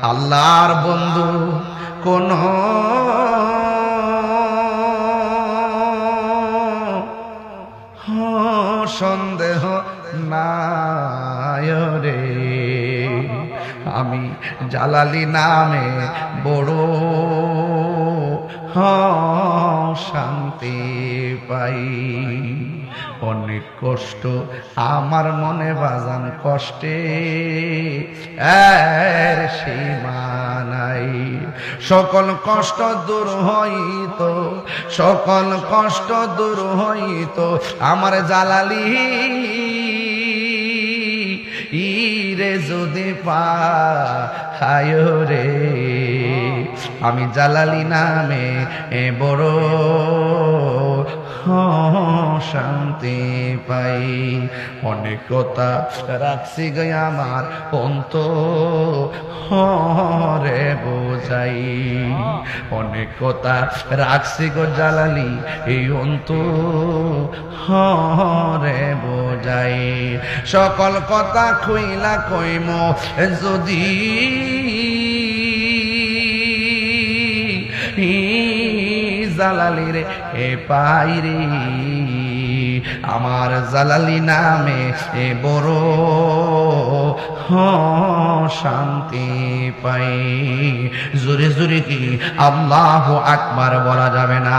আল্লাহর বন্ধু কোন সন্দেহ নাই রে, আমি জালালি নামে বড় শান্তি পাই। অনেক কষ্ট আমার মনে বাজান, কষ্টে এর সীমা নাই। সকল কষ্ট দূর হইত, সকল কষ্ট দূর হইত আমার জালালি ইরে যদি পায় রে, আমি জালালি নামে বড় শান্তি পাই। অনেক কথা রাখছি গে আমার অন্তরে বোঝাই, অনেক কথা রাখছি গো জালালি এই অন্তরে বোঝাই। সকল কথা খুইলা কইম যদি জালালি রে পাই রে, আমার জালালি নামে বড় শান্তি পাই। জোরে জোরে কি আল্লাহু আকবার বলা যাবে না?